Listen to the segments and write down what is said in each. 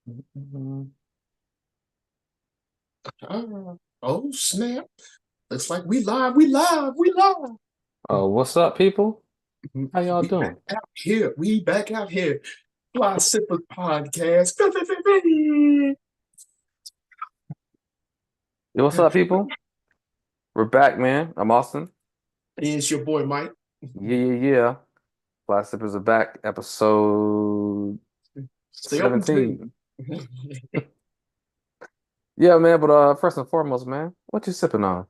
Mhm. Oh, snap. Looks like we live, we live, we live. Oh, what's up, people? How y'all We back doing? out here. We back out here. Fly Sipper Podcast. Yo, what's up, people? We're back, man. I'm Austin. It's your boy Mike. Yeah, yeah, yeah. Fly Sippers are back. Episode Stay open to 17. Yeah, man. But first and foremost, man, what you sipping on?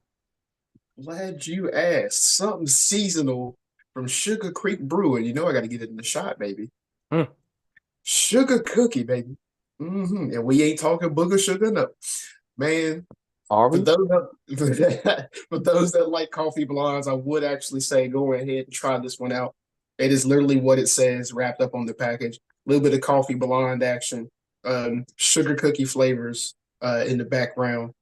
Glad you asked. Something seasonal from Sugar Creek Brewing. You know I got to get it in the shot, baby. Mm, Sugar cookie, baby. And we ain't talking booger sugar, no. Man, are for we? those that, for those that like coffee blondes, I would actually say go ahead and try this one out. It is literally what it says wrapped up on the package. A little bit of coffee blonde action, sugar cookie flavors in the background.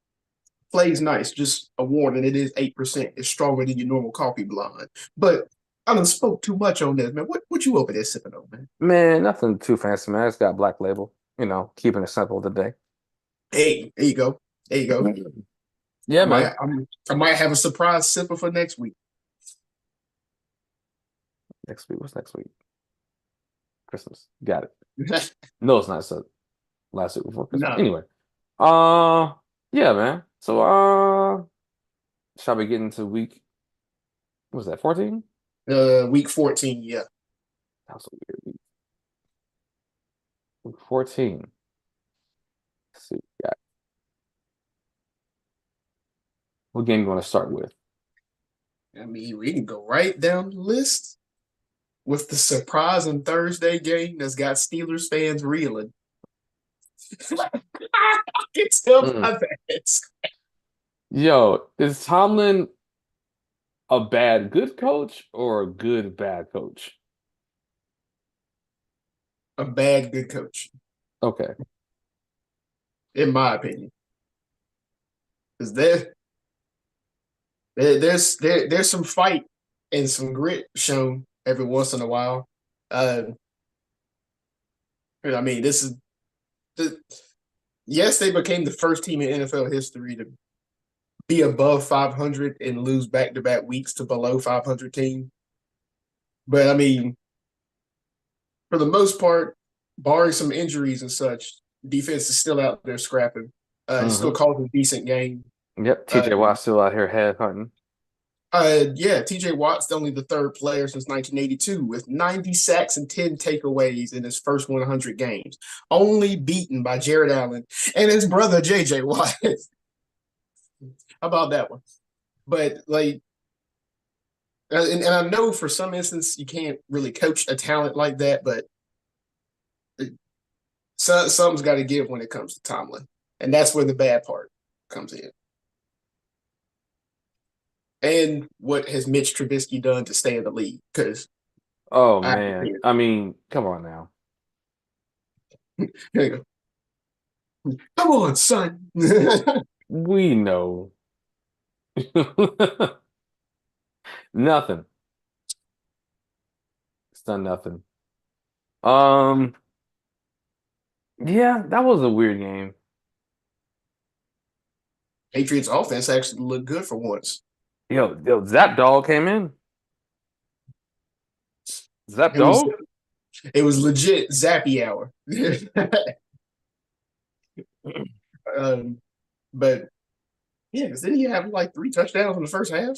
Plays nice, just a warning. It is 8%. It's stronger than your normal coffee blonde. But I done spoke too much on this, man. What you over there sipping on, man? Man, nothing too fancy, man. It's got Black Label. Keeping it simple today. Hey, there you go. There you go. Yeah, I might man. I, I might have a surprise sipper for next week. Next week. What's next week? Christmas. Got it. No, it's not. So last week before Christmas. No. Anyway. Yeah, man. So, shall we get into week? What was that? 14? Week 14, yeah. That was a weird week. Week 14. Let's see. What game you want to start with? I mean, we can go right down the list with the surprising Thursday game that's got Steelers fans reeling. I can tell Mm. by that. Yo, is Tomlin a bad good coach or a good bad coach? A bad good coach, Okay. in my opinion. Because there's some fight and some grit shown every once in a while. Uh, I mean, this is the yes, they became the first team in NFL history to be above 500 and lose back-to-back weeks to below 500 team. But I mean, for the most part, barring some injuries and such, defense is still out there scrapping. Still Hmm. calls a decent game. Yep. Uh, TJ Watt still out here head hunting. yeah, TJ Watt's only the third player since 1982 with 90 sacks and 10 takeaways in his first 100 games, only beaten by Jared Allen and his brother JJ Watt. How about that one? But like, and I know for some instance you can't really coach a talent like that, but something's got to give when it comes to Tomlin, and that's where the bad part comes in. And what has Mitch Trubisky done to stay in the league? Because Oh I man. I mean, come on now. here come on, son. We know. Nothing. It's done nothing. Um, yeah, that was a weird game. Patriots offense actually looked good for once. Yo, Zap Dog came in. Zap It was Dog? it was legit Zappy hour. um, but yeah, because then he had like 3 touchdowns in the first half.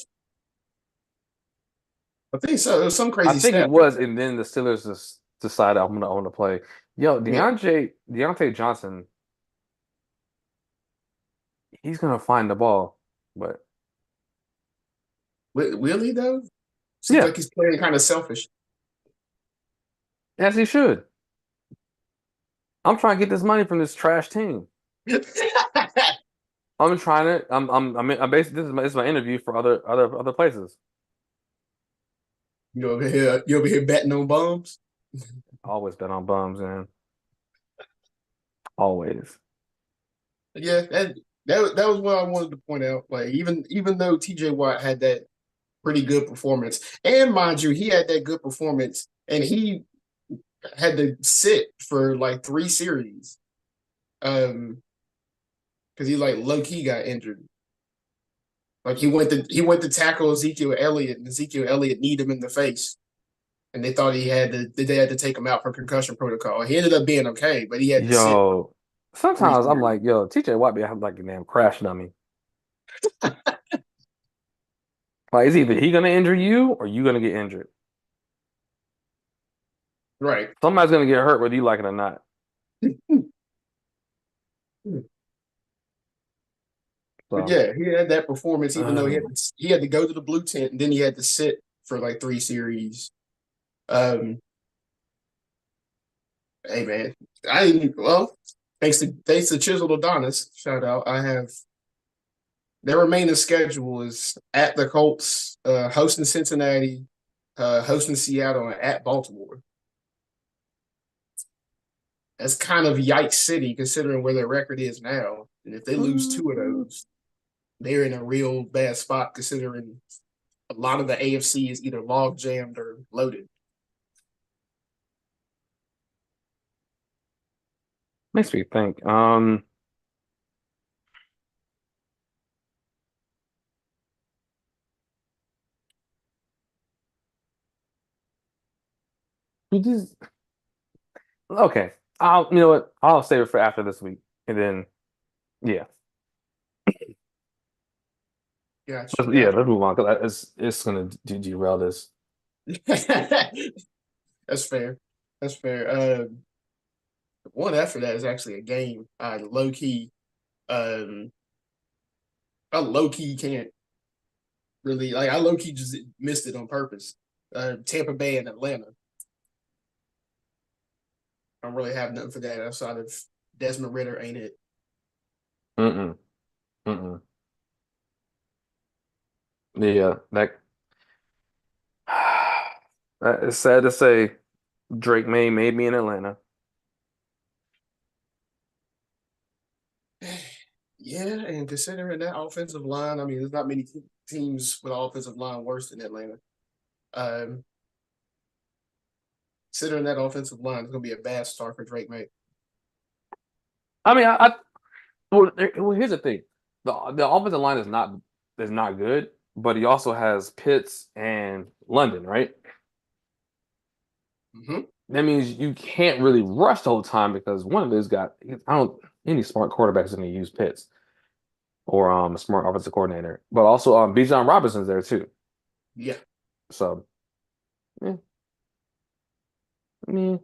I think so. It was some I crazy think it stat like was, that. and then the Steelers just decided I'm gonna play. Yo, Yeah, Deontay Johnson, he's gonna find the ball. But will he though? Seems yeah, like he's playing kind of selfish. as he should. I'm trying to get this money from this trash team. I'm trying to. I'm basically this is my interview for other places. You over here betting on bombs. Always bet on bums, man. Always. Yeah, that was what I wanted to point out. Like even though TJ Watt had that pretty good performance, and mind you, he had that good performance, and he had to sit for like 3 series. because he like low key got injured. Like he went to tackle Ezekiel Elliott, and Ezekiel Elliott kneed him in the face, and they thought they had to take him out for concussion protocol. He ended up being okay, but he had to sit like Yo, three sometimes I'm series. like, yo, TJ Watt be having like a damn crash dummy. Like, it's either he gonna injure you or you gonna get injured. Right. Somebody's gonna get hurt whether you like it or not. But So, yeah, he had that performance, even though um, he had to go to the blue tent, and then he had to sit for like three series. Um, hey man, well, thanks to Chisel Adonis, shout out. I have their remaining schedule is at the Colts, hosting Cincinnati, hosting Seattle, and at Baltimore. That's kind of yikes city considering where their record is now. And if they lose two of mm, those, they're in a real bad spot considering a lot of the AFC is either log jammed or loaded. makes me think. You just okay. You know what? I'll save it for after this week, and then yeah, Got you, yeah, got let's move on because it's gonna derail this. you. That's fair. That's fair. One after that is actually a game. Um, I low key can't really like. I low key just missed it on purpose. Tampa Bay and Atlanta. I don't really have nothing for that outside of Desmond Ritter, ain't it? Mm-mm, mm-mm. Yeah, that. It's sad to say Drake may be in Atlanta. Yeah, and considering that offensive line, I mean, there's not many teams with offensive line worse than Atlanta. Um, Considering that offensive line is going to be a bad start for Drake May. I mean, well, here's the thing: the offensive line is not good, but he also has Pitts and London, right? Mm-hmm. That means you can't really rush the whole time because one of those got I don't any smart quarterback is going to use Pitts or a smart offensive coordinator, but also Bijan Robinson's there too. Yeah, So yeah, I mean,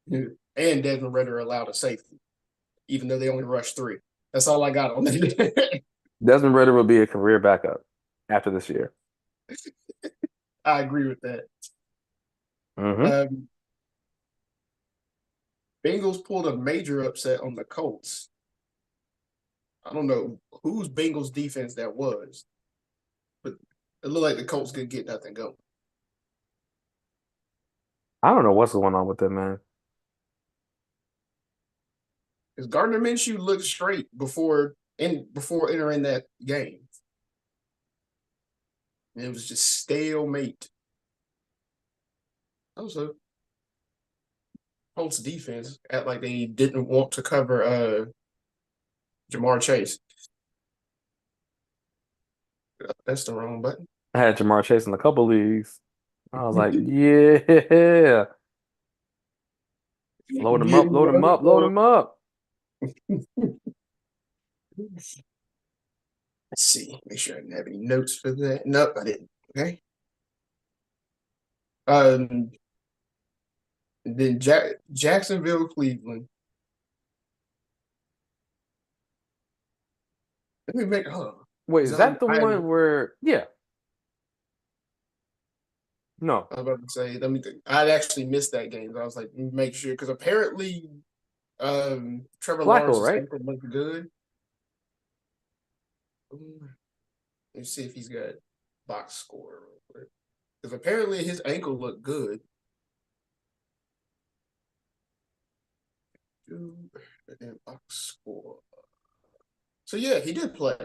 and Desmond Ritter allowed a safety, even though they only rushed three. That's all I got on that. Desmond Ritter will be a career backup after this year. I agree with that. Hmm. Um, Bengals pulled a major upset on the Colts. I don't know whose Bengals defense that was, but it looked like the Colts could get nothing going. I don't know what's going on with them, man. Because Gardner Minshew looked straight before entering that game. And it was just stalemate. Also, Colts defense act like they didn't want to cover Jamar Chase. That's the wrong button. I had Jamar Chase in a couple leagues. I was like, yeah, load him up, Getting load him up, load him up. let's see. Make sure I didn't have any notes for that. Nope, I didn't. Okay. Um, then Jacksonville, Cleveland. Let me make. Oh, Wait, because is that the I one where? Yeah, no, I was about to say. Let me think. I'd actually missed that game. I was like, make sure because apparently, Trevor Flacco, Lawrence's right? ankle looked good. Let's see if he's got box score real quick. Because apparently his ankle looked good. And then box score. So yeah, he did play.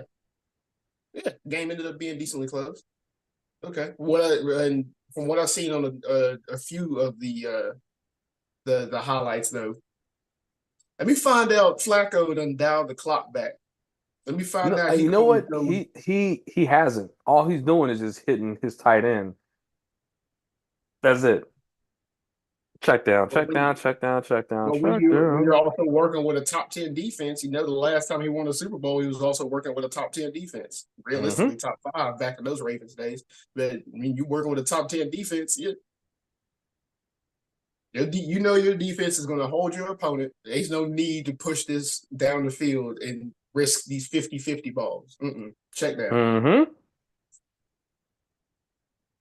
Yeah, game ended up being decently close. Okay. From what I've seen on a few of the highlights though, Let me find out Flacco done dialed the clock back. Let me find No, out he you know couldn't what? go. He hasn't. All he's doing is just hitting his tight end. That's it. Check down, But check down, check down, check down, check when you're down. also working with a top 10 defense, you know the last time he won a Super Bowl, he was also working with a top 10 defense. Hmm. Realistically, top five back in those Ravens days. But I mean, you working with a top 10 defense, you know your defense is going to hold your opponent. There's no need to push this down the field and risk these 50-50 balls. Check down. Hmm.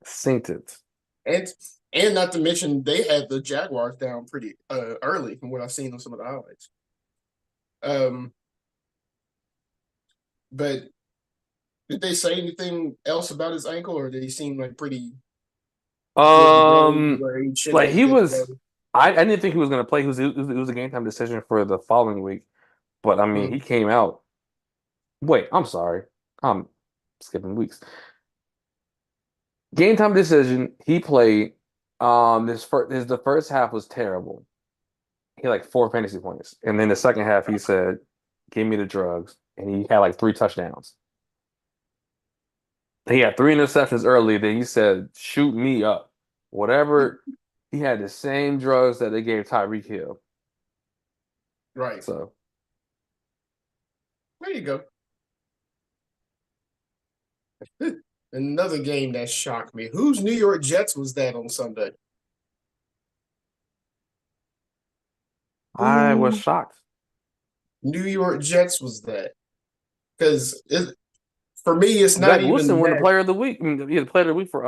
Synced it. And and not to mention they had the Jaguars down pretty early from what I've seen on some of the highlights. Um, but did they say anything else about his ankle, or did he seem like pretty good to go Um, where he should like be he good to was, go? I didn't think he was gonna play. It was a game time decision for the following week. But I mean, he Mm, came out. Wait, I'm sorry. I'm skipping weeks. Game time decision. He played. The first half was terrible. He had like 4 fantasy points, and then the second half he said, "Give me the drugs," and he had like 3 touchdowns. He had 3 interceptions early. Then he said, "Shoot me up." Whatever. He had the same drugs that they gave Tyreek Hill. right. So There you go. Another game that shocked me. Whose New York Jets was that on Sunday? I was Who shocked. New York Jets was that? Because for me, it's not Zach Wilson even won the that, Player of the Week. I mean, he had the Player of the Week for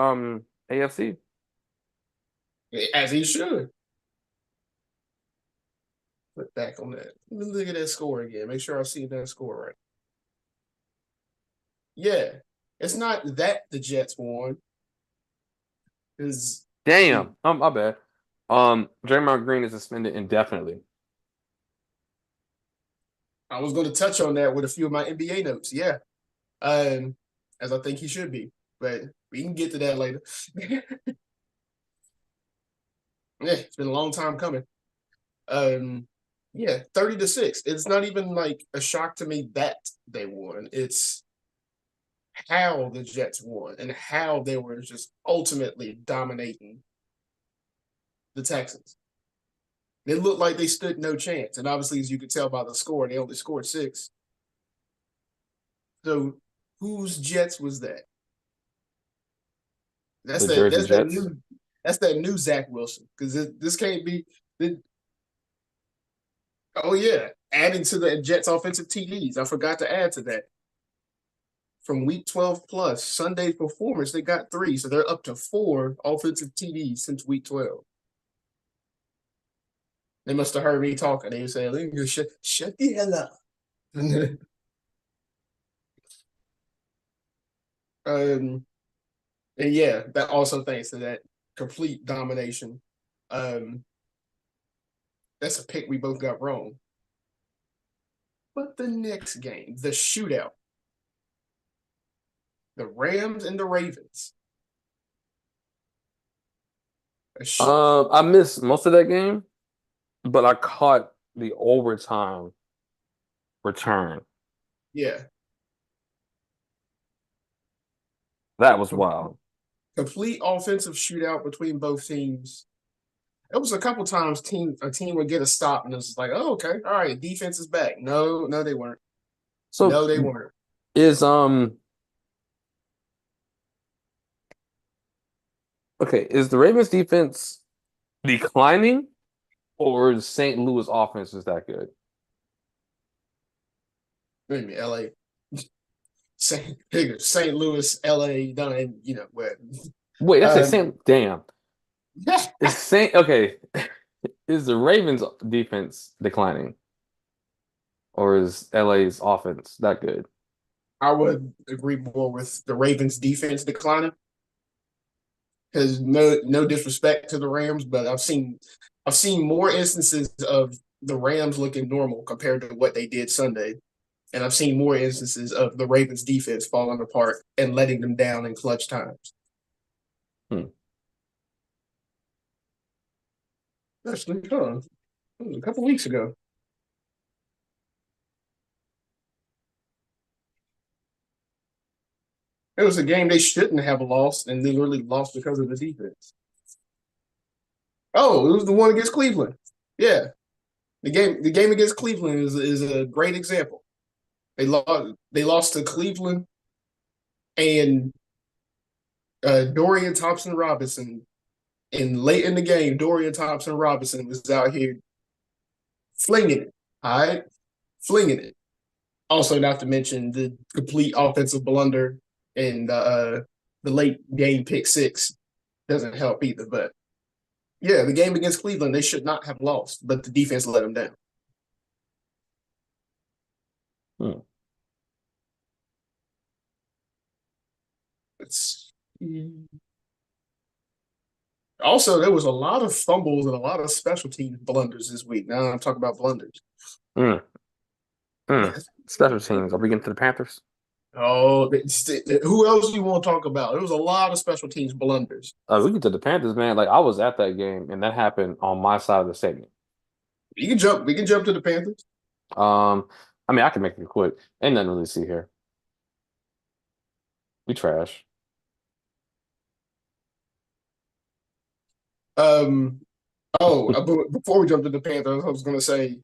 AFC. as he should. Put back on that. Let me look at that score again. Make sure I see that score right. Yeah, it's not that the Jets won. Is Damn. My bad. Draymond Green is suspended indefinitely. I was going to touch on that with a few of my NBA notes. Yeah, um, as I think he should be, but we can get to that later. Yeah, it's been a long time coming. Um, yeah, 30-6. It's not even like a shock to me that they won. It's how the Jets won and how they were just ultimately dominating the Texans. It looked like they stood no chance. And obviously, as you could tell by the score, they only scored six. So whose Jets was that? That's The that Jersey that's that Jets. new that's that new Zach Wilson. Because this can't be oh yeah. Adding to the Jets offensive TDs. I forgot to add to that. From week 12 plus, Sunday's performance, they got three. So they're up to four offensive TDs since week 12. They must have heard me talking. They were saying, shut the hell up. um, and yeah, that also thanks to that complete domination. Um, that's a pick we both got wrong. But the next game, the shootout, the Rams and the Ravens. I missed most of that game, but I caught the overtime return. Yeah, That was wild. complete offensive shootout between both teams. It was a couple times a team would get a stop and it was like, oh, okay, all right, defense is back. No, no, they weren't. So No, they weren't. is okay, is the Ravens defense declining or is St. Louis offense is that good? Maybe LA, St. Louis, LA, done, where. Wait, that's a Um, Saint damn. Is Saint okay. Is the Ravens defense declining or is LA's offense that good? I would agree more with the Ravens defense declining because no disrespect to the Rams, but I've seen more instances of the Rams looking normal compared to what they did Sunday. And I've seen more instances of the Ravens defense falling apart and letting them down in clutch times. Hmm. Actually, it was a couple weeks ago. It was a game they shouldn't have lost, and they literally lost because of the defense. Oh, it was the one against Cleveland. Yeah, the game against Cleveland is a great example. They lost to Cleveland, and Dorian Thompson Robinson. And late in the game, Dorian Thompson Robinson was out here flinging it. All right, flinging it. Also, not to mention the complete offensive blunder and the late game pick six doesn't help either. But yeah, the game against Cleveland, they should not have lost, but the defense let them down. Hmm. It's also there was a lot of fumbles and a lot of special team blunders this week. Now I'm talking about blunders. Mm. Mm. Yes. Special teams. Are we getting to the Panthers? Oh, who else do you want to talk about? There was a lot of special teams blunders. We get to the Panthers, man. Like I was at that game, and that happened on my side of the stadium. You can jump. We can jump to the Panthers. Um, I mean, I can make it quick. Ain't nothing really to see here. We trash. Um. Oh, before we jump to the Panthers, I was going to say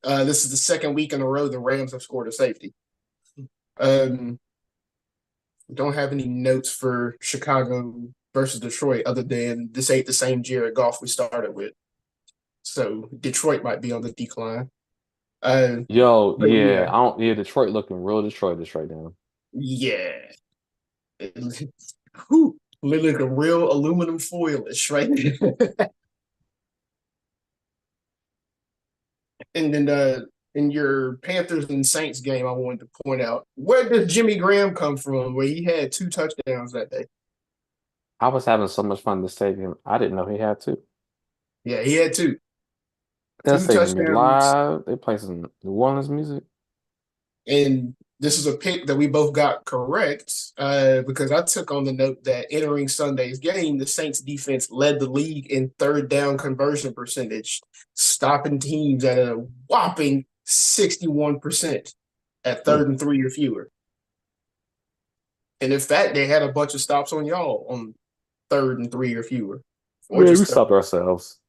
this is the second week in a row the Rams have scored a safety. Um. Don't have any notes for Chicago versus Detroit other than this ain't the same Jared Goff we started with. So Detroit might be on the decline. Yo, But yeah, yeah, I don't. Yeah, Detroit looking real Detroitish right now. yeah. Whew, looking like a real aluminum foilish right there. And then in your Panthers and Saints game, I wanted to point out where did Jimmy Graham come from? Where he had 2 touchdowns that day. I was having so much fun in the stadium. I didn't know he had two. Yeah, he had two That two stadium be touchdowns. live. They play some New Orleans music. And this is a pick that we both got correct because I took on the note that entering Sunday's game, the Saints defense led the league in third down conversion percentage, stopping teams at a whopping 61% at Hmm. third and three or fewer. And in fact, they had a bunch of stops on y'all on third and three or fewer, or Man, we just third. stopped ourselves.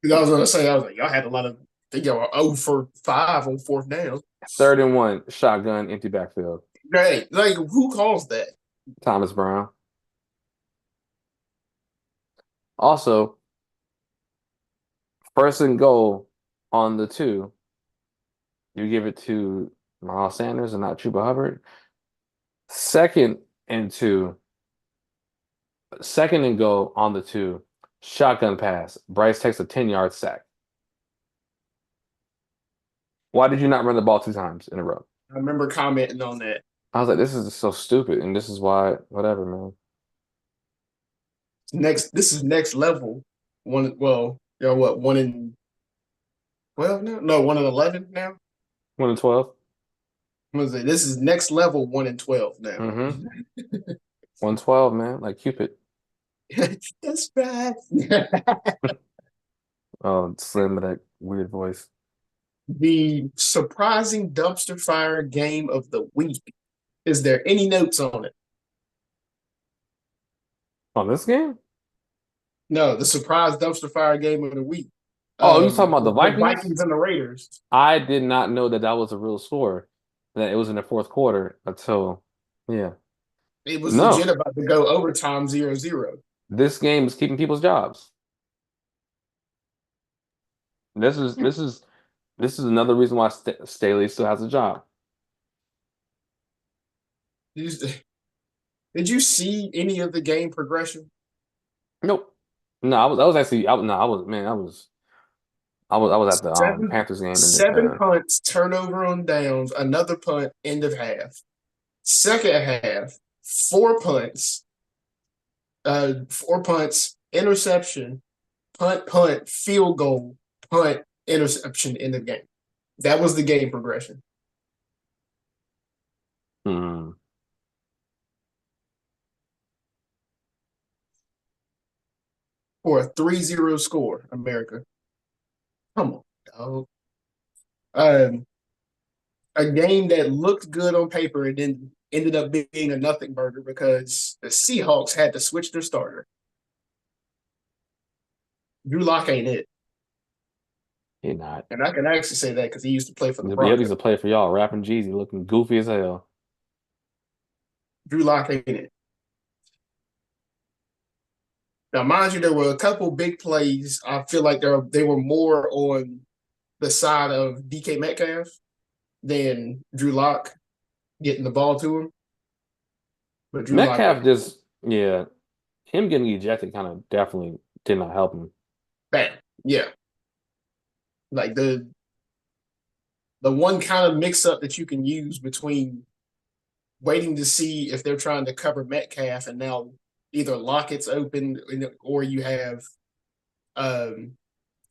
Because I was going to say, I was like, y'all had a lot of, I think y'all were 0 for 5 on fourth down. Third and one, shotgun, empty backfield. Right. Like, who calls that? Thomas Brown. Also, first and goal on the two. You give it to Miles Sanders and not Chuba Hubbard. Second and two. Second and goal on the two. Shotgun pass. Bryce takes a 10-yard sack. Why did you not run the ball two times in a row? I remember commenting on that. I was like, this is just so stupid, and this is why, whatever, man. This is next level. Well, you know what? 1 in 12 now? No, 1 in 11 now. 1-12. What is it? This is next level 1 in 12 now. Mm-hmm. 112, man. Like Cupid. That's right. Oh, Slim with that weird voice. The surprising dumpster fire game of the week. Is there any notes on it? On this game? No, the surprise dumpster fire game of the week. Oh, you talking about the The Vikings? Vikings and the Raiders. I did not know that that was a real score, that it was in the fourth quarter until, yeah. It was legit No, about to go overtime 0-0. this game is keeping people's jobs. This is another reason why Staley still has a job. Did you see any of the game progression? Nope. No, I was actually no, I was man, I was at the Seven, Panthers game and seven punts, turnover on downs, another punt, end of half. Second half, 4 punts, 4 punts, interception, punt, field goal, punt, interception, end of game. That was the game progression hmm. for a 3-0 score, America. Come on, dog. Um, a game that looked good on paper and then ended up being a nothing burger because the Seahawks had to switch their starter. Drew Lock ain't it. He not. And I can actually say that because he used to play for the Yep, he's Broncos. a player for y'all. Rapping Jeezy, looking goofy as hell. Drew Lock ain't it. Now, mind you, there were a couple big plays. I feel like they were more on the side of DK Metcalf than Drew Lock getting the ball to him. But Drew Lock Metcalf ain't just, yeah, him getting ejected kind of definitely did not help him. bad. Yeah. Like the one kind of mix up that you can use between waiting to see if they're trying to cover Metcalf and now either Lockett's open or you have um,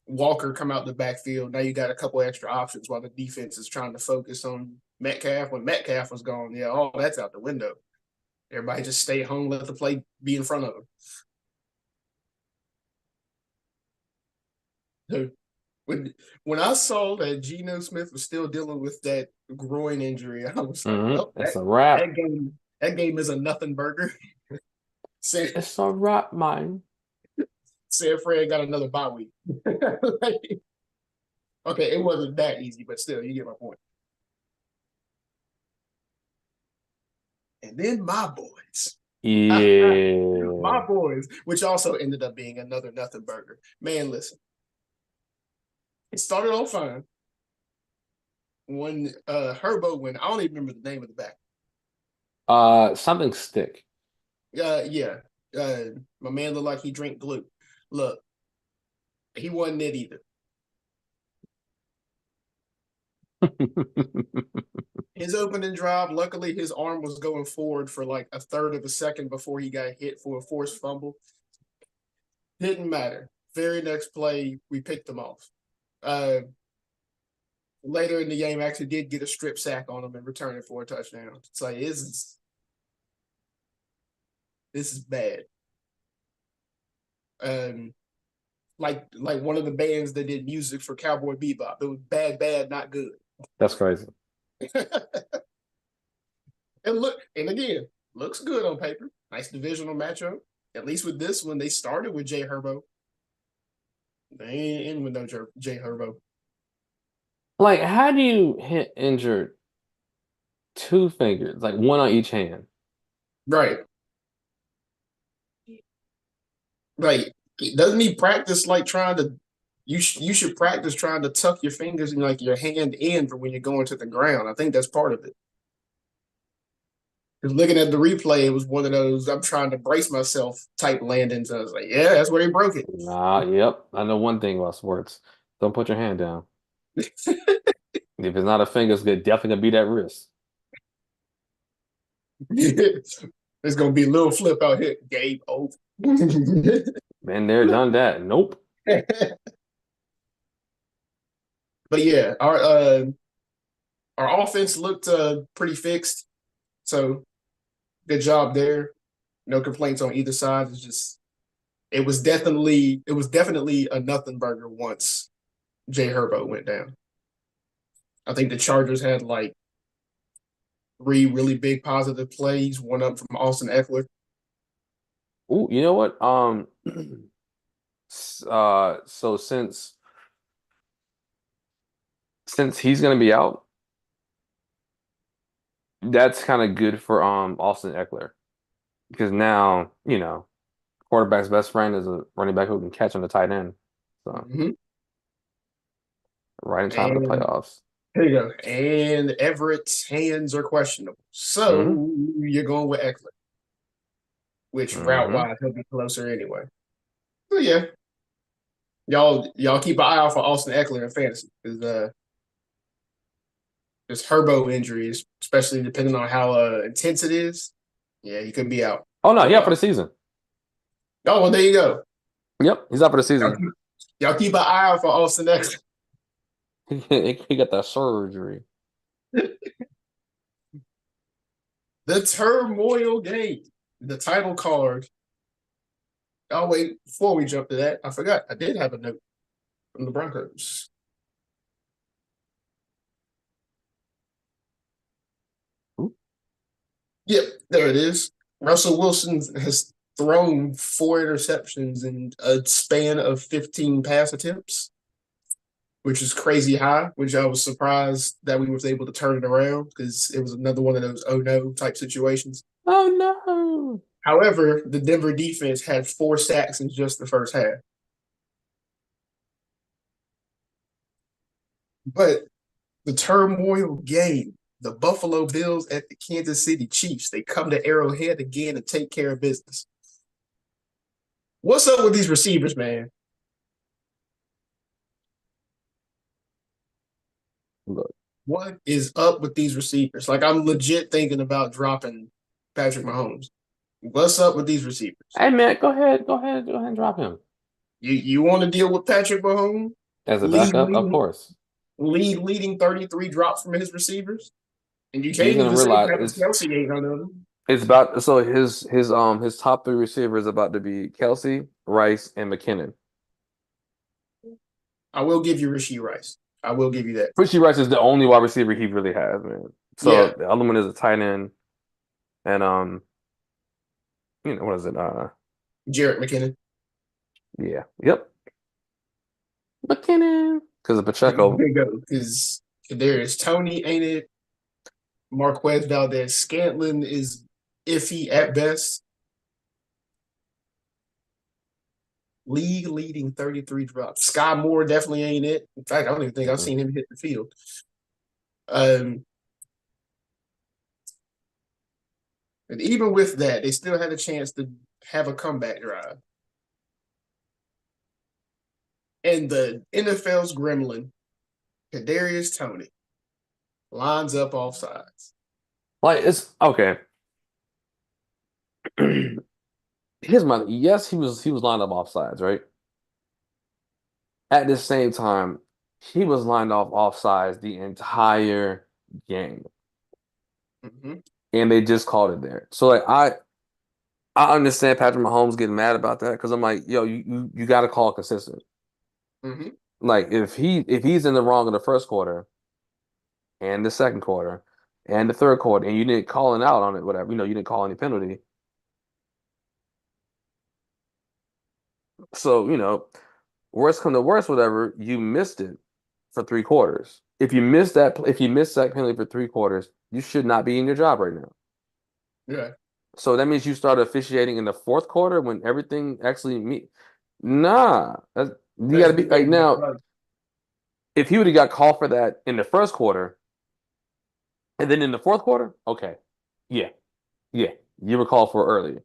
Walker come out the backfield. Now you got a couple extra options while the defense is trying to focus on Metcalf. When Metcalf was gone, yeah, all that's out the window. Everybody just stay home, let the play be in front of them. So when I saw that Geno Smith was still dealing with that groin injury, I was like, well, It's a wrap. that game is a nothing burger. San, It's a wrap, man. San Fran got another bye week. Like, okay, it wasn't that easy, but still, you get my point. And then my boys. Yeah. My boys, which also ended up being another nothing burger. Man, listen, it started off fine when Herbo went. I don't even remember the name of the back. Something stick. Yeah. My man looked like he drank glue. Look, he wasn't it either. His opening drive, luckily his arm was going forward for like a third of a second before he got hit for a forced fumble. Didn't matter. Very next play, we picked them off. Uh, Later in the game, actually did get a strip sack on him and return it for a touchdown. It's like this is bad. Um, like one of the bands that did music for Cowboy Bebop. It was bad, bad, not good. That's crazy. And again, looks good on paper. Nice divisional matchup. At least with this one, they started with Jay Herbo. They ain't in with no Jay Herbo. Like, how do you hit injured two fingers, like one on each hand? Right. Like, doesn't he practice like trying to you should practice trying to tuck your fingers in like your hand in for when you're going to the ground. I think that's part of it. Because looking at the replay, it was one of those I'm trying to brace myself type landings. I was like, yeah, that's where he broke it. Nah, yep. I know one thing about sports. Don't put your hand down. If it's not a finger, it's definitely gonna be that wrist. There's gonna be a little flip out here. Game over. Been there, done that. Nope. But yeah, our offense looked pretty fixed. So good job there. No complaints on either side. It's just it was definitely a nothing burger once Jay Herbo went down. I think the Chargers had like three really big positive plays, one up from Austin Eckler. Ooh, you know what? So since he's gonna be out, that's kind of good for Austin Eckler because now quarterback's best friend is a running back who can catch on the tight end. So Mm-hmm. right in time for the And playoffs. here you go. And Everett's hands are questionable. Hmm. So you're going with Eckler, which route Hmm. wise he'll be closer anyway. So yeah, y'all keep an eye out for Austin Eckler in fantasy because this Herbo injuries, especially depending on how intense it is. Yeah, he could be out Oh no, for a yeah, for while. the season. Oh well, there you go. Yep, he's out for the Y'all season. keep, y'all keep an eye out for Austin Eckler. He got that surgery. The turmoil game, the title card. Oh wait, before we jump to that, I forgot I did have a note from the Broncos. Yep, there it is. Russell Wilson has thrown 4 interceptions in a span of 15 pass attempts, which is crazy high, which I was surprised that we was able to turn it around because it was another one of those oh no type situations. Oh no. However, the Denver defense had 4 sacks in just the first half. But the turmoil game, the Buffalo Bills at the Kansas City Chiefs, they come to Arrowhead again and take care of business. What's up with these receivers, man? Look. What is up with these receivers? Like, I'm legit thinking about dropping Patrick Mahomes. What's up with these receivers? Hey man, go ahead and drop him. You want to deal with Patrick Mahomes? As a Lead backup, of leading course. leading 33 drops from his receivers, and you He's can't gonna even say realize Travis Kelsey ain't none of them. it's about so his top three receivers about to be Kelsey, Rice, and McKinnon. I will give you Rasheed Rice. I will give you that. Richie Rice is the only wide receiver he really has, man. So Yeah, the other one is a tight end, and what is it? Jarrett McKinnon. Yeah, yep, McKinnon, because of There Pacheco. you go. Because there is Tony, ain't it? Marquez Valdez Scantlin is iffy at best. League leading 33 drops. Sky Moore definitely ain't it. In fact, I don't even think I've Mm-mm. seen him hit the field. Um, and even with that, they still had a chance to have a comeback drive. And the NFL's gremlin, Kadarius Tony, lines up offsides. Like it's okay. Here's my yes, he was lined up offsides, right? At the same time, he was lined off offsides the entire game, Mm-hmm. and they just called it there. So like I understand Patrick Mahomes getting mad about that because I'm like, yo, you got to call it consistent. Mm-hmm. Like if he's in the wrong in the first quarter and the second quarter and the third quarter, and you didn't call it out on it, whatever, you didn't call any penalty. So worst come to worst, whatever, you missed it for 3 quarters. If you missed that penalty for 3 quarters, you should not be in your job right now. Yeah. So that means you start officiating in the fourth quarter when everything actually Nah, you got to That's be like now. right. If he would have got called for that in the first quarter and then in the fourth quarter, okay, yeah, yeah, you were called for earlier.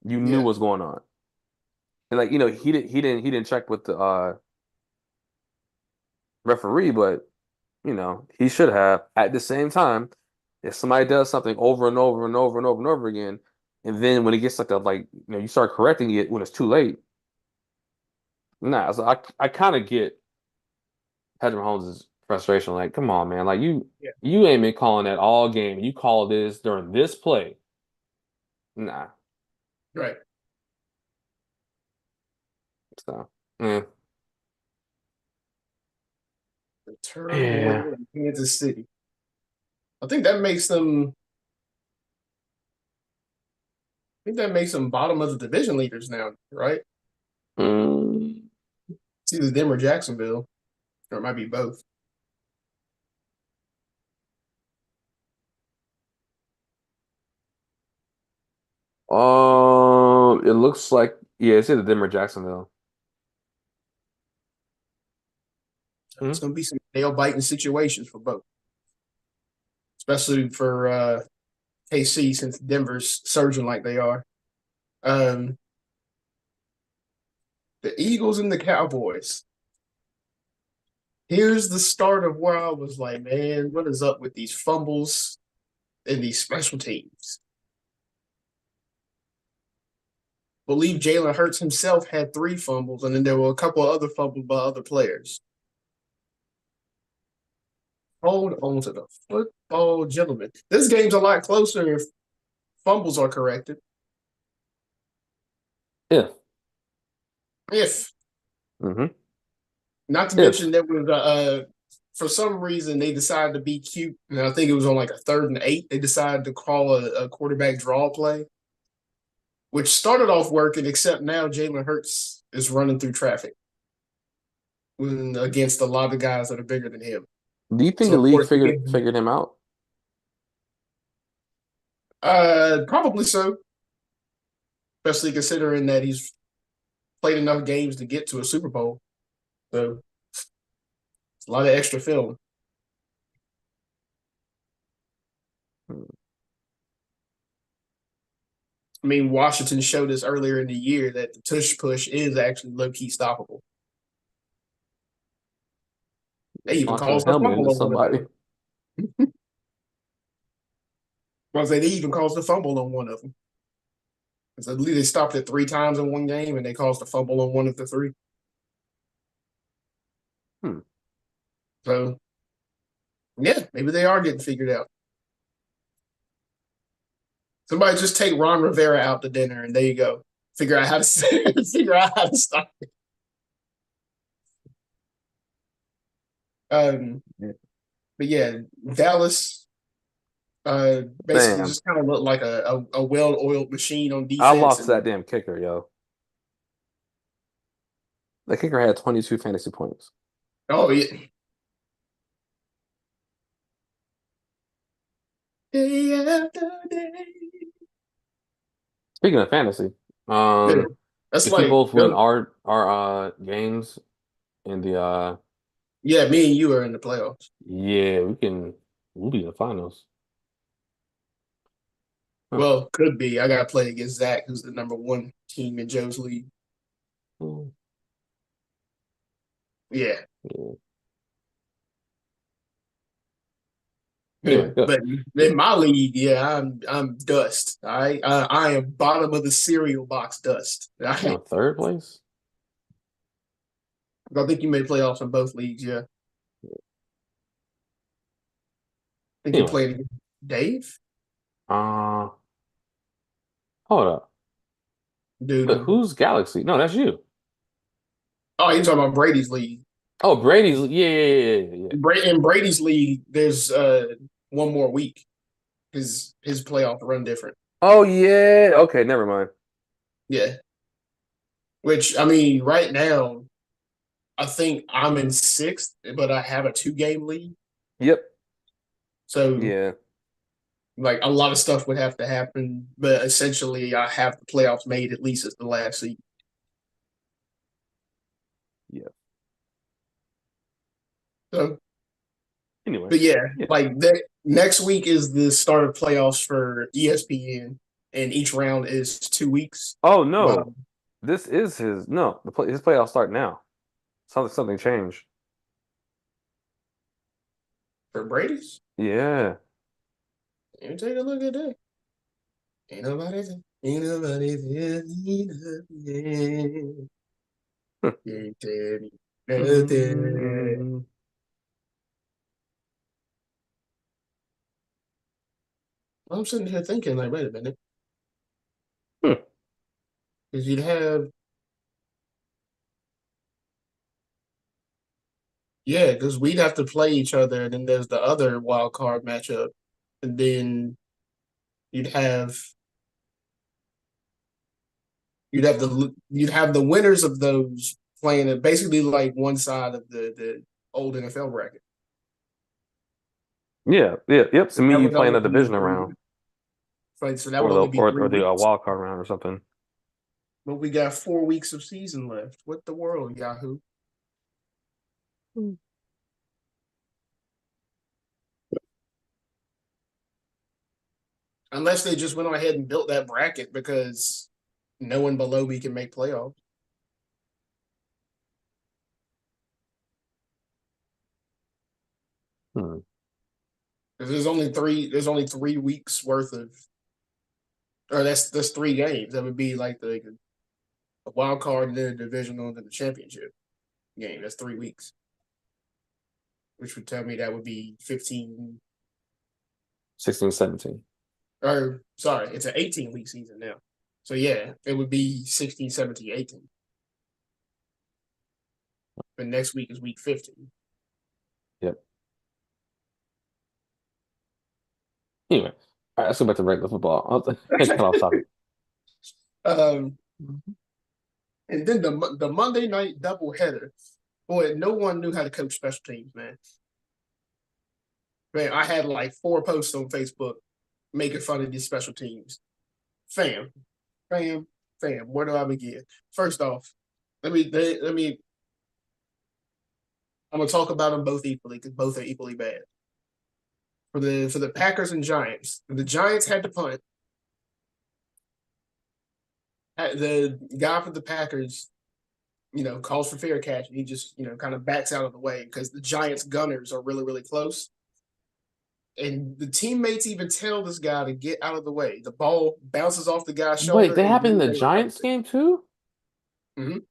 You knew Yeah. what's going on, and like he didn't check with the referee, but he should have. At the same time, if somebody does something over and over and over and over and over again, and then when it gets like you start correcting it when it's too late. Nah, so I kind of get Patrick Mahomes' frustration. Like, come on, man. Like Yeah. you ain't been calling that all game. You call this during this play. Nah. Right. So yeah. The Yeah. turmoil in Kansas City. I think that makes them. I think that makes them bottom of the division leaders now, right? Mm. It's either them or Jacksonville, or it might be both. It looks like yeah, it's either them or Jacksonville. It's Hmm? going to be some nail biting situations for both, especially for KC since Denver's surging like they are. Um, the Eagles and the Cowboys. Here's the start of where I was like, man, what is up with these fumbles and these special teams? Believe Jalen Hurts himself had 3 fumbles, and then there were a couple of other fumbles by other players. Hold on to the football, gentlemen. This game's a lot closer if fumbles are corrected. If. If Hmm. not to mention If. there was for some reason they decided to be cute, and I think it was on like a 3rd and 8. They decided to call a quarterback draw play, which started off working, except now Jalen Hurts is running through traffic against a lot of guys that are bigger than him. Do you think So the of league course, figured him out? probably so, especially considering that he's played enough games to get to a Super Bowl. So it's a lot of extra film. Hmm. I mean, Washington showed us earlier in the year that the tush push is actually low key stoppable. They even Launching a caused a helmet fumble into on one of them. somebody. I say they even caused a fumble on one of them. I believe they stopped it 3 times in one game, and they caused a fumble on one of the three. Hmm. So yeah, maybe they are getting figured out. Somebody just take Ron Rivera out to dinner, and there you go. Figure out how to figure out how to stop it. Yeah. But yeah, Dallas basically Damn. just kind of looked like a well-oiled machine on I defense. lost that And damn kicker, yo. The kicker had 22 fantasy points. oh yeah, day after day. Speaking of fantasy, Yeah, that's if we like both win our games in the yeah, me and you are in the playoffs. yeah, we'll be in the finals. Huh. Well, could be. I got to play against Zach, who's the number 1 team in Joe's league. Hmm. Yeah, Yeah. Anyway, good. but in my league, yeah, I'm dust. I am bottom of the cereal box dust. You know, third place? I think you made playoffs in both leagues. Yeah, I think you Anyway, played against Dave, uh hold up. But dude. who's Galaxy? No, that's you. Oh, you're talking about Brady's league. Oh, Brady's. Yeah, yeah, yeah, yeah. In Brady's league, there's one more week. His playoff run different. Oh yeah. Okay, never mind. Yeah, which I mean, right now I think I'm in 6th, but I have a 2 game lead. Yep. So Yeah. like a lot of stuff would have to happen, but essentially I have the playoffs made at least as the last seed. Yeah. So, Anyway. but yeah, Yeah. like that next week is the start of playoffs for ESPN, and each round is 2 weeks. Oh Wow, no. This is his no, his playoffs start now. Something changed. for Brady's, Yeah. let me take a look at that. Ain't nobody there, nothing. Can't tell me nothing. Hmm. I'm sitting here thinking, like, wait a minute, because you'd have, yeah, because we'd have to play each other, and then there's the other wild card matchup, and then you'd have you'd have the winners of those playing it basically like one side of the old NFL bracket. Yeah. Yeah. Yep. So And me, that you would playing only a be division three. round Like, so that would or the only be or three or the weeks. wild card round or something. But we got 4 weeks of season left. What the world, Yahoo? Hmm. Unless they just went on ahead and built that bracket because no one below me can make playoffs. Hmm. Because there's only 3 weeks worth of, or that's 3 games. That would be like the a wild card and then a divisional and then the championship game. That's 3 weeks, which would tell me that would be 15. 16, 17. Or sorry, it's an 18-week season now. So yeah, it would be 16, 17, 18. But next week is week 15. Yep. Anyway, all right, let's go back to regular football. I cut off topic. Um, and then the Monday night doubleheader. Boy, no one knew how to coach special teams, man. Man, I had like 4 posts on Facebook making fun of these special teams. Fam, fam, fam. Where do I begin? First off, let me. I'm gonna talk about them both equally because both are equally bad. For the Packers and Giants, the Giants had to punt. The guy for the Packers, calls for fair catch, and he just, kind of backs out of the way because the Giants gunners are really, really close. And the teammates even tell this guy to get out of the way. The ball bounces off the guy's Wait, shoulder, they and happened in he's the able to Giants cover it. game too? Mhm.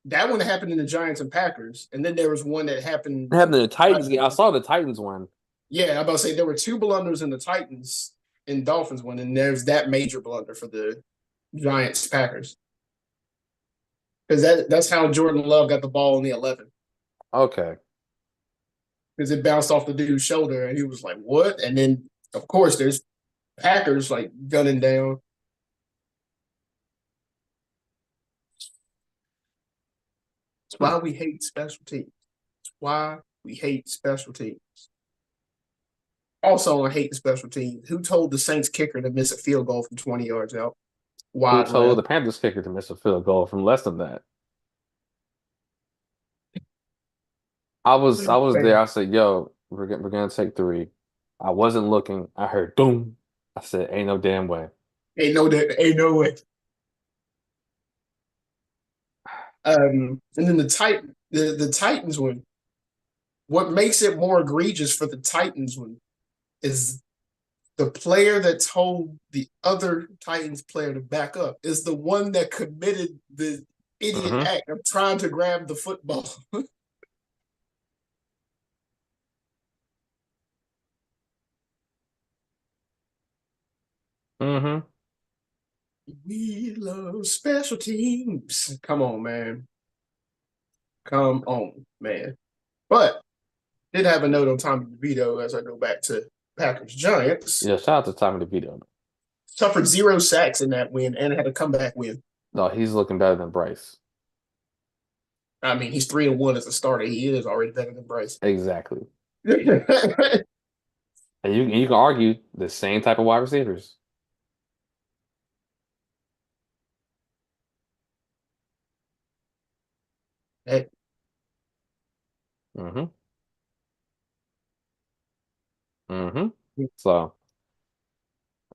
That one happened in the Giants and Packers, and then there was one that It happened. happened in the Titans game. I saw the Titans one. Yeah, I'm about to say there were 2 blunders in the Titans and Dolphins one, and there's that major blunder for the Giants Packers because that's how Jordan Love got the ball in the 11 Okay. because it bounced off the dude's shoulder, and he was like, "What?" And then of course there's Packers like gunning down. It's Hmm. why we hate special teams. It's why we hate special teams. Also, I hate the special teams. Who told the Saints kicker to miss a field goal from 20 yards out? Who Wide told left. the Panthers kicker to miss a field goal from less than that? I was there. Man, I said, "Yo, we're gonna take three." I wasn't looking. I heard boom. I said, "Ain't no damn way." ain't no way. And then the Titans one. What makes it more egregious for the Titans one is the player that told the other Titans player to back up is the one that committed the idiot Mm-hmm. act of trying to grab the football. Mm-hmm. We love special teams. Come on, man. Come on, man. But did have a note on Tommy DeVito as I go back to Packers Giants. Yeah. Shout out to Tommy DeVito. Suffered 0 sacks in that win and had a comeback win. No, he's looking better than Bryce. I mean, he's 3-1 as a starter. He is already better than Bryce. Exactly. Hey, And you can argue the same type of wide receivers. Mm-hmm. Mm-hmm. So,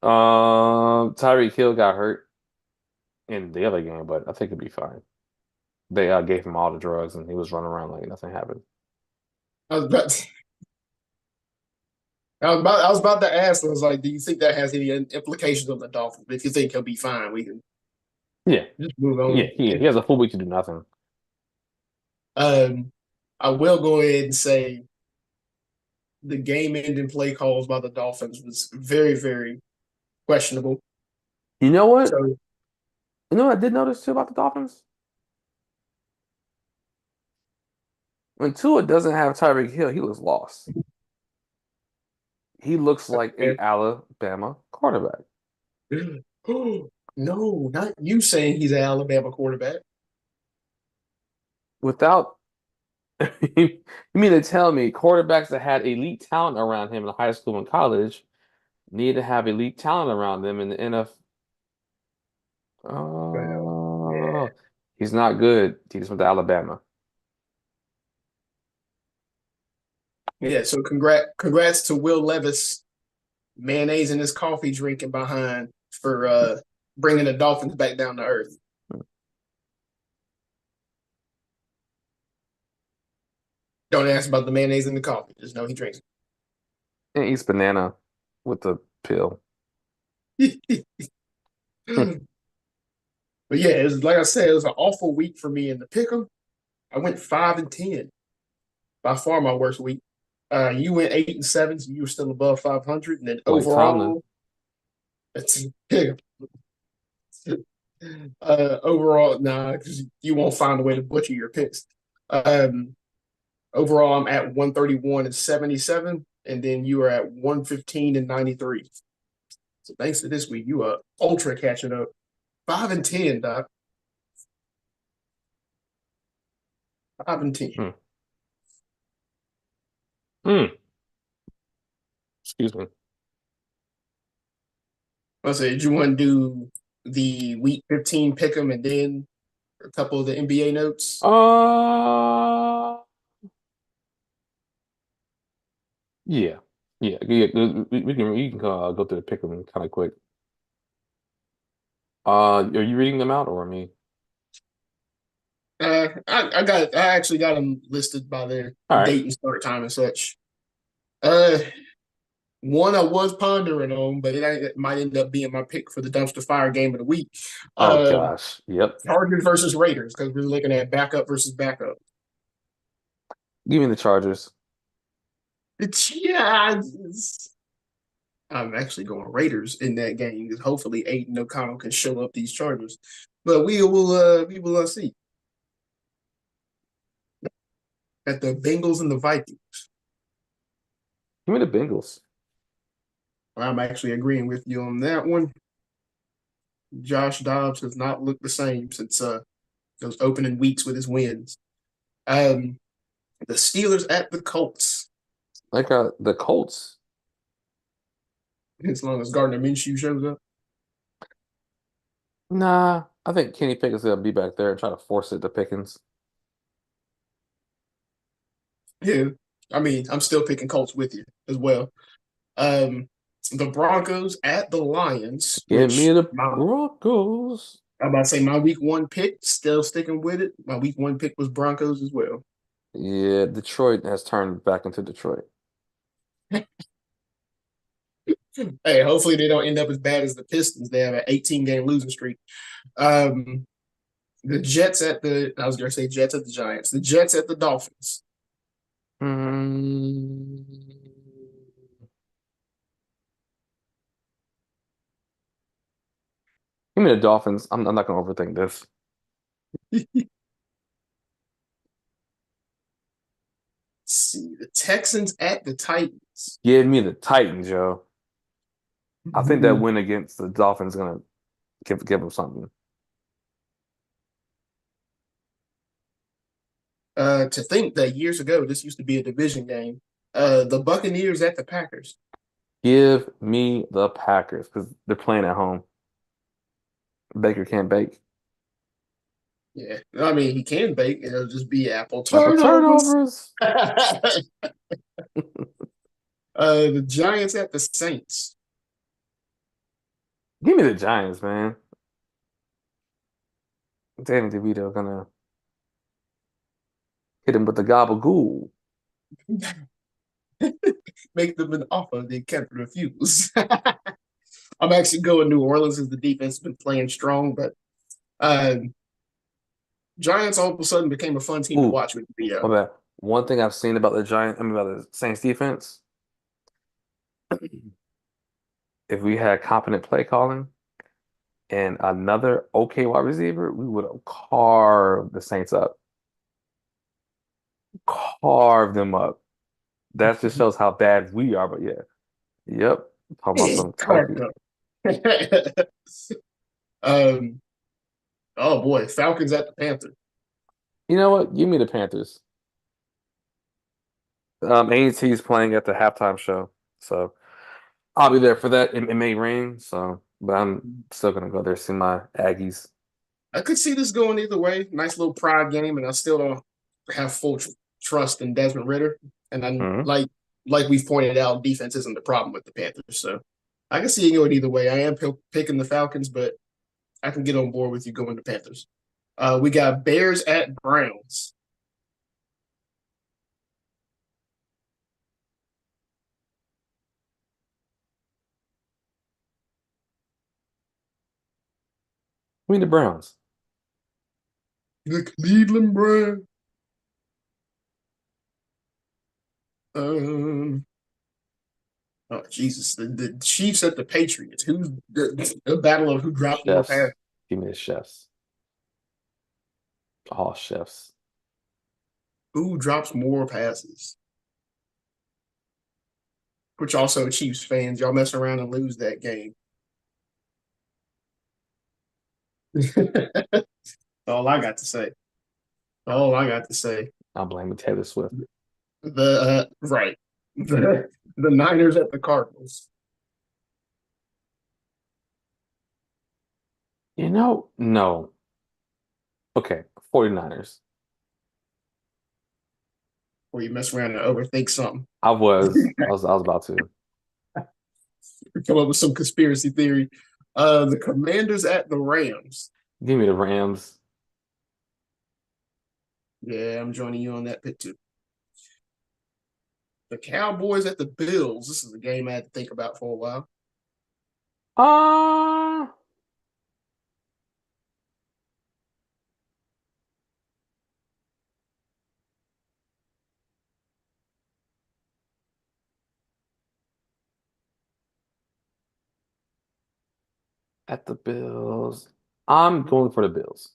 Tyreek Hill got hurt in the other game, but I think he'll be fine. They gave him all the drugs, and he was running around like nothing happened. I was about to, I was about to ask. I was like, do you think that has any implications on the Dolphins? If you think he'll be fine, we can Yeah, just move yeah, on. he has a full week to do nothing. Um, I will go ahead and say the game-ending play calls by the Dolphins was very, very questionable. You know what? So You know what I did notice too about the Dolphins? When Tua doesn't have Tyreek Hill, he looks lost. He looks like yeah. a Alabama quarterback No, not you saying he's an Alabama quarterback. without. You mean to tell me quarterbacks that had elite talent around him in high school and college need to have elite talent around them in the NFL? Well, yeah. Oh, he's not good. He just went to Alabama. Yeah, so congrats to Will Levis, mayonnaise in his coffee drinking behind for bringing the Dolphins back down to earth. Don't ask about the mayonnaise in the coffee. Just know he drinks And eats banana with the pill. it. But yeah, it was, like I said, it was an awful week for me in the pick'em. I went 5-10, by far my worst week. You went 8-7, so you were still above 500, and then Like Tomlin. overall, it's overall, nah, because you won't find a way to butcher your picks. Um, Overall, I'm at 131-77. and then you are at 115 and 93. So thanks to this week, you are ultra catching up. 5 and 10, Doc. 5 and 10. Hmm. Hmm. Excuse me. I said, did you want to do the week 15 pick 'em and then a couple of the NBA notes? Uh, yeah, yeah. We can go through the pick 'em kind of quick. Are you reading them out or me? I actually got them listed by their All right. date and start time and such. Uh, One I was pondering on, but it might end up being my pick for the dumpster fire game of the week. Oh Uh, gosh. Yep. Chargers versus Raiders because we're looking at backup versus backup. Give me the Chargers. I'm actually going Raiders in that game because hopefully Aiden O'Connell can show up these Chargers. But we will see at the Bengals and the Vikings. Give me the Bengals. I'm actually agreeing with you on that one. Josh Dobbs has not looked the same since those opening weeks with his wins. Um, the Steelers at the Colts. Like the Colts. As long as Gardner Minshew shows up. Nah, I think Kenny Pickett's gonna be back there and try to force it to Pickens. Yeah, I mean, I'm still picking Colts with you as well. Um, the Broncos at the Lions, Give me which the Broncos. I'm about to say my week one pick, still sticking with it. My week one pick was Broncos as well. Yeah, Detroit has turned back into Detroit. Hey, hopefully they don't end up as bad as the Pistons. They have an 18-game losing streak. Um, I was going to say Jets at the Giants. The Jets at the Dolphins. Mm. Give me the Dolphins. I'm not gonna overthink this. See, the Texans at the Titans. Give me the Titans, Joe. I think that Ooh. win against the Dolphins is gonna give them something. To think that years ago this used to be a division game. The Buccaneers at the Packers. Give me the Packers because they're playing at home. Baker can't bake. Yeah, I mean he can bake. It'll just be apple Apple turnovers. turnovers. The Giants at the Saints. Give me the Giants, man. Danny DeVito gonna hit him with the gabagool. Make them an offer they can't refuse. I'm actually going New Orleans as the defense has been playing strong, but uh, Giants all of a sudden became a fun team to Ooh, watch with my DeVito. bad. One thing I've seen about the about the Saints defense, if we had competent play calling and another okay wide receiver, we would have carved the Saints up. Carved them up. That just shows how bad we are. But yeah, yep. Talking about some turkey. um, oh boy, Falcons at the Panthers. You know what? Give me the Panthers. A&T is playing at the halftime show, so I'll be there for that. It may rain, so but I'm still gonna go there see my Aggies. I could see this going either way. Nice little pride game, and I still don't have full trust in Desmond Ritter. And I'm Hmm. like we've pointed out, defense isn't the problem with the Panthers. So I can see it going either way. I am picking the Falcons, but I can get on board with you going to Panthers. We got Bears at Browns. I mean the Browns. The Cleveland Browns. Um, oh Jesus, the Chiefs at the Patriots. Who's the battle of who dropped more Chefs. passes? Give me the chefs. All chefs. Who drops more passes? which also Chiefs fans, y'all mess around and lose that game. All I got to say. All I got to say. I blame Taylor Swift. The right. The Niners at the Cardinals. No. Okay, 49ers. Where you mess around and overthink something. I was about to. Come up with some conspiracy theory. The Commanders at the Rams. Give me the Rams. Yeah, I'm joining you on that pick too. The Cowboys at the Bills. This is a game I had to think about for a while. Uh at the Bills. I'm going for the Bills.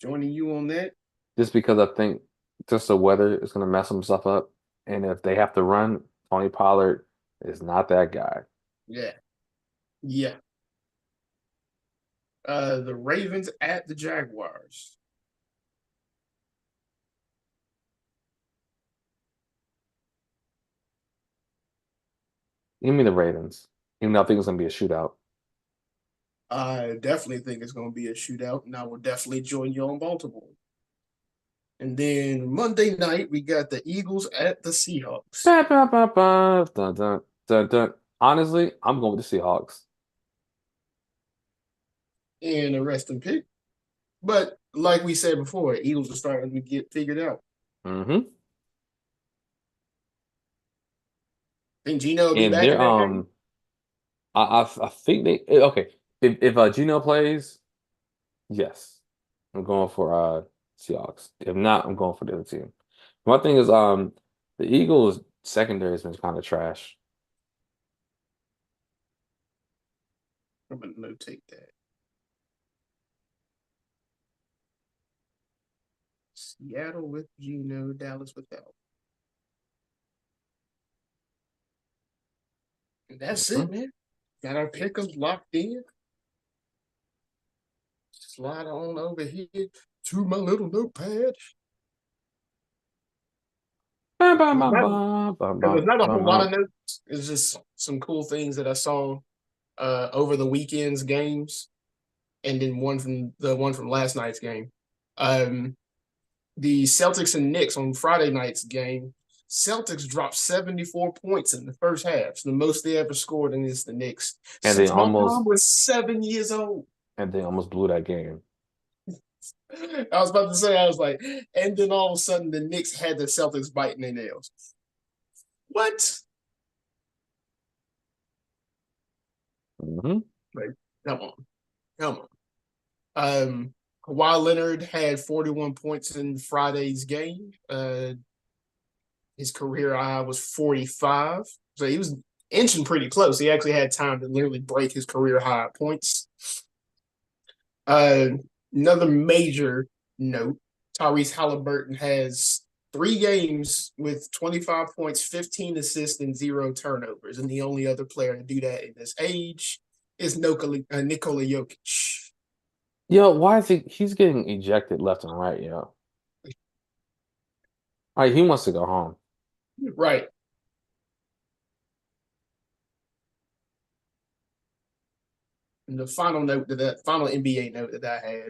Joining you on that. Just because I think just the weather is gonna mess some stuff up. And if they have to run, Tony Pollard is not that guy. Yeah. Yeah. The Ravens at the Jaguars. Give me the Ravens. Even though I think it's gonna be a shootout. I definitely think it's going to be a shootout, and I will definitely join you on Baltimore. And then Monday night, we got the Eagles at the Seahawks. Ba, ba, ba, ba. Dun, dun, dun, dun. Honestly, I'm going with the Seahawks. And a resting pick. But like we said before, Eagles are starting to get figured out. Hmm. Think Gino will be And back in they're that game? I think they okay. If Gino plays, yes, I'm going for Seahawks. If not, I'm going for the other team. One thing is the Eagles secondary has been kind of trash. I'm going to notate that. Seattle with Gino, Dallas without. And that's it, Mhm. man. Got our pick'ems locked in. Slide on over here to my little notepad. Bam, bam, There's bam, not, bam, bam, there's bam, not a whole bam, lot bam. of notes. It's just some cool things that I saw over the weekend's games, and then one from last night's game. Um, the Celtics and Knicks on Friday night's game. Celtics dropped 74 points in the first half. It's the most they ever scored against the Knicks And they since my mom almost was 7 years old. and they almost blew that game. I was about to say, I was like, and then all of a sudden the Knicks had the Celtics biting their nails. What? Hmm. Like, come on, come on. Kawhi Leonard had 41 points in Friday's game. His career high was 45. So he was inching pretty close. He actually had time to literally break his career high points. Uh, Another major note, Tyrese Halliburton has 3 games with 25 points, 15 assists, and 0 turnovers. And the only other player to do that in this age is Nikola Jokic. Yo, why is he's getting ejected left and right, yo. All right, he wants to go home. Right. And the final NBA note that I had,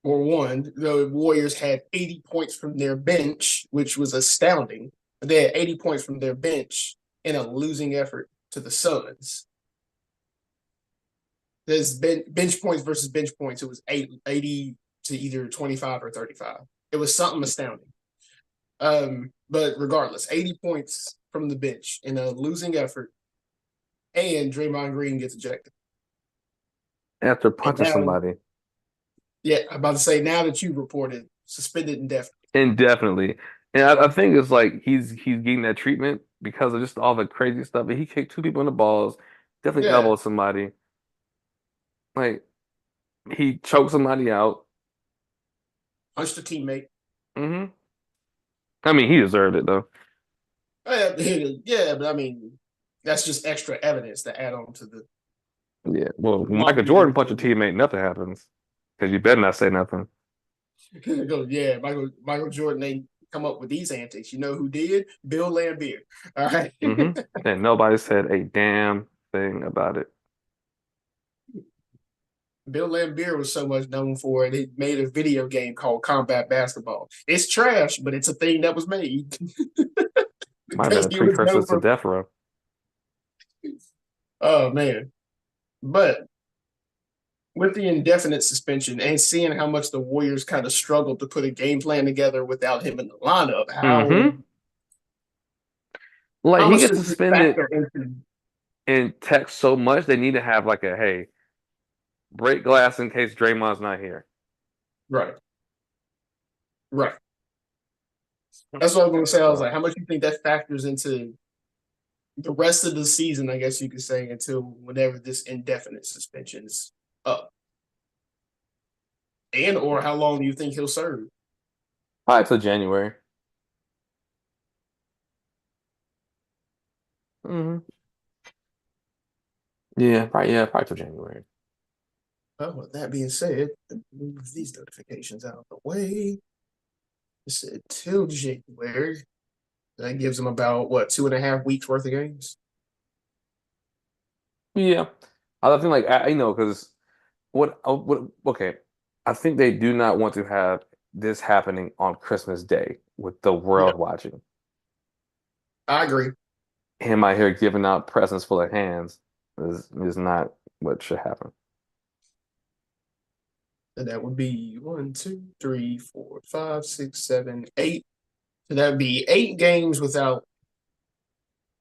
or one, the Warriors had 80 points from their bench, which was astounding. They had 80 points from their bench in a losing effort to the Suns. There's bench points versus bench points. It was 80 to either 25 or 35. It was something astounding. But regardless, 80 points from the bench in a losing effort, and Draymond Green gets ejected. After And punching now, somebody yeah, I'm about to say, now that you reported, suspended indefinitely. indefinitely. And I think it's like he's getting that treatment because of just all the crazy stuff. But he kicked two people in the balls, definitely Yeah, elbowed somebody. Like he choked somebody out. punched a teammate. Hmm. I mean, he deserved it though. Yeah, but I mean, that's just extra evidence to add on to Yeah. Well, when Michael laundry Jordan list. punch a teammate, nothing happens because you better not say nothing. Go, yeah, Michael Jordan ain't come up with these antics. You know who did? Bill Laimbeer. All right. Hmm. And nobody said a damn thing about it. Bill Laimbeer was so much known for it. He made a video game called Combat Basketball. It's trash, but it's a thing that was made. Might have been Because a he was precursor known to for. death row. Oh man. But with the indefinite suspension and seeing how much the Warriors kind of struggled to put a game plan together without him in the lineup, Hmm. Like how he much gets does this suspended factor into in tech so much they need to have like a hey, break glass in case Draymond's not here. right, right. That's what I was gonna say. I was So like, how much do you think that factors into the rest of the season, I guess you could say, until whenever this indefinite suspension is up? And or how long do you think he'll serve? probably till January. Hmm. Yeah, probably till January. Well, with that being said, move these notifications out of the way. It said till January. That gives them about what 2.5 weeks worth of games. Yeah, I think like because what okay, I think they do not want to have this happening on Christmas Day with the Yeah, world watching. I agree. Him out here giving out presents full of hands is not what should happen. And that would be one, two, three, four, five, six, seven, eight. So that would be 8 games without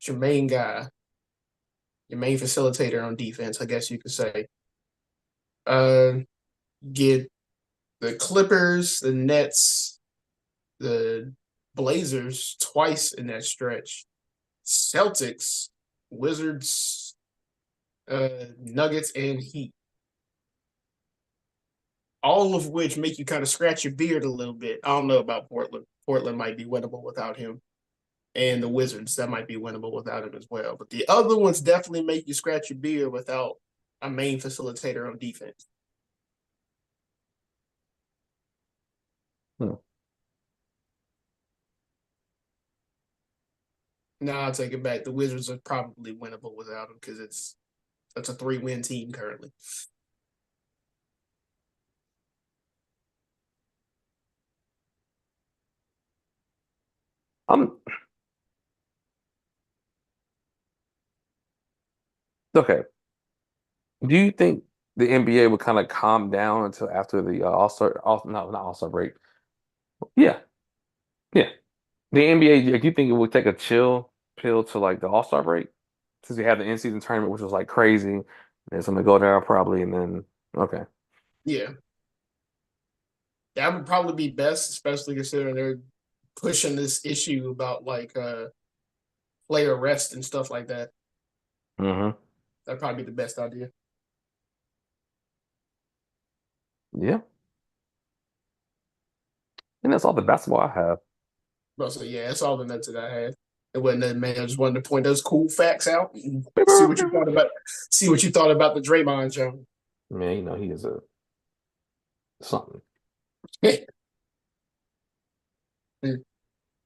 your main guy, your main facilitator on defense, I guess you could say. Uh, get the Clippers, the Nets, the Blazers twice in that stretch, Celtics, Wizards, Nuggets, and Heat. All of which make you kind of scratch your beard a little bit. I don't know about Portland. Portland might be winnable without him. And the Wizards, that might be winnable without him as well. But the other ones definitely make you scratch your beard without a main facilitator on defense. Hmm. Now I'll take it back. The Wizards are probably winnable without him because it's a 3-win team currently. I'm okay. Do you think the NBA would kind of calm down until after the All-Star, no, not All-Star break? Yeah, yeah. The NBA, like, you think it would take a chill pill to like the All-Star break? Since we had the in-season tournament, which was like crazy, and something to go down probably, and then okay. Yeah, that would probably be best, especially considering they're pushing this issue about like player rest and stuff like that. Hmm. That'd probably be the best idea. Yeah, and that's all the basketball I have. But so yeah, that's all the notes that I had. It wasn't that man. I just wanted to point those cool facts out and see what you thought about. See what you thought about the Draymond show. Man, he is a something.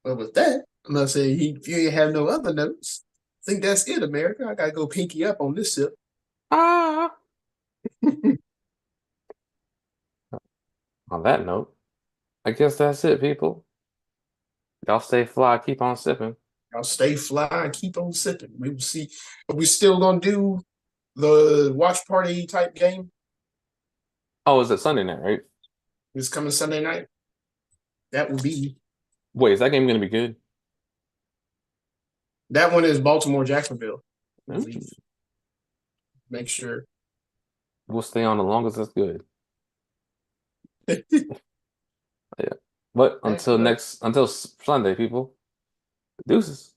Well, with that, I'm gonna say if you ain't have no other notes, I think that's it, America. I gotta go pinky up on this sip. Ah. On that note, I guess that's it, people. Y'all stay fly, keep on sipping. I'll stay fly and keep on sipping. We will see. Are we still gonna do the watch party type game Oh, is it Sunday night, right? this coming Sunday night? That will be Wait, is that game gonna be good? that one is Baltimore Jacksonville, I believe. Mm. Make sure. We'll stay on the longest that's good. Yeah. But until Deuces. Sunday, people, deuces.